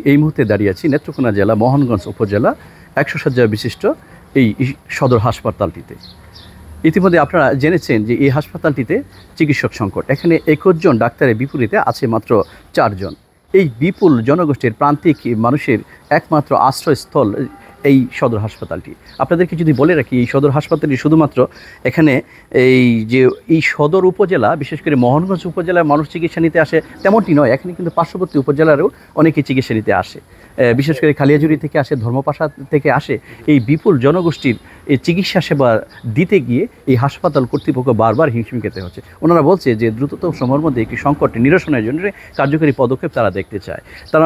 এই মুহূর্তে দাঁড়িয়ে আছি নেত্রকোনা জেলা মোহনগঞ্জ উপজেলা 100 শয্যা বিশিষ্ট এই সদর হাসপাতালটিতে। ইতিমধ্যে আপনারা জেনেছেন যে এই হাসপাতালটিতে চিকিৎসক সংকট। এখানে 21 জন ডাক্তারের বিপরীতে আছে মাত্র 4 জন। এই বিপুল জনগোষ্ঠীর প্রান্তিক মানুষের একমাত্র আশ্রয়স্থল এই সদর হাসপাতালটি। আপনাদেরকে যদি বলে রাখি, এই সদর হাসপাতালটি শুধুমাত্র এখানে এই সদর উপজেলা, বিশেষ করে মোহনগঞ্জ উপজেলার মানুষ চিকিৎসা নিতে আসে তেমনটি নয়। এখানে কিন্তু পার্শ্ববর্তী উপজেলারও অনেকে চিকিৎসা নিতে আসে, বিশেষ করে খালিয়াজুড়ি থেকে আসে, ধর্মপাশা থেকে আসে। এই বিপুল জনগোষ্ঠীর এই চিকিৎসা সেবা দিতে গিয়ে এই হাসপাতাল কর্তৃপক্ষ বারবার হিমশিম খেতে হচ্ছে। ওনারা বলছে যে দ্রুততম সময়ের মধ্যে একটি সংকট নিরসনের জন্য কার্যকরী পদক্ষেপ তারা দেখতে চায়।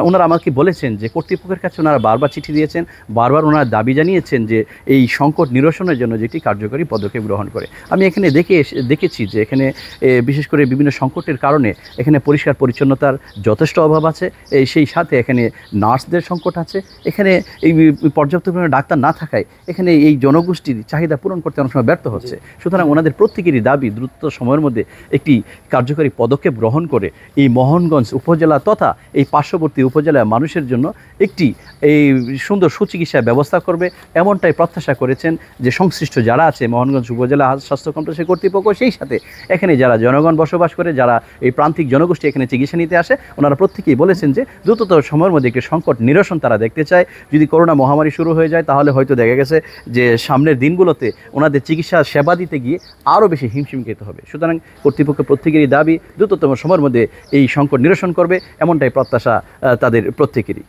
ওনারা আমাকে বলেছেন যে কর্তৃপক্ষের কাছে ওনারা বারবার চিঠি দিয়েছেন, বারবার ওনারা দাবি জানিয়েছেন যে এই সংকট নিরসনের জন্য যেটি কার্যকরী পদক্ষেপ গ্রহণ করে। আমি এখানে দেখেছি যে এখানে বিশেষ করে বিভিন্ন সংকটের কারণে এখানে পরিষ্কার পরিচ্ছন্নতার যথেষ্ট অভাব আছে, সেই সাথে এখানে নার্সদের সংকট আছে। এখানে এই পর্যাপ্ত পরিমাণে ডাক্তার না থাকায় এখানে এই জনগোষ্ঠীর চাহিদা পূরণ করতে অনেক সময় ব্যর্থ হচ্ছে। সুতরাং ওনাদের প্রত্যেকেরই দাবি দ্রুত সময়ের মধ্যে একটি কার্যকরী পদক্ষেপ গ্রহণ করে এই মোহনগঞ্জ উপজেলা তথা এই পার্শ্ববর্তী উপজেলার মানুষের জন্য একটি এই সুন্দর সুচিকিৎসা ব্যবস্থা করবে, এমনটাই প্রত্যাশা করেছেন যে সংশ্লিষ্ট যারা আছে মোহনগঞ্জ উপজেলা স্বাস্থ্য কমপ্লেক্সের কর্তৃপক্ষ, সেই সাথে এখানে যারা জনগণ বসবাস করে, যারা এই প্রান্তিক জনগোষ্ঠী এখানে চিকিৎসা নিতে আসে, ওনারা প্রত্যেকেই বলেছেন যে দ্রুততর সময়ের মধ্যে একটি সংকট নিরসন তারা দেখতে চায়। যদি করোনা মহামারী শুরু হয়ে যায় তাহলে হয়তো দেখা গেছে যে সামনের দিনগুলোতে ওনাদের চিকিৎসা সেবা দিতে গিয়ে আরও বেশি হিমশিম খেতে হবে। সুতরাং কর্তৃপক্ষ প্রত্যেকেরই দাবি দ্রুততম সময়ের মধ্যে এই সংকট নিরসন করবে, এমনটাই প্রত্যাশা তাদের প্রত্যেকেরই।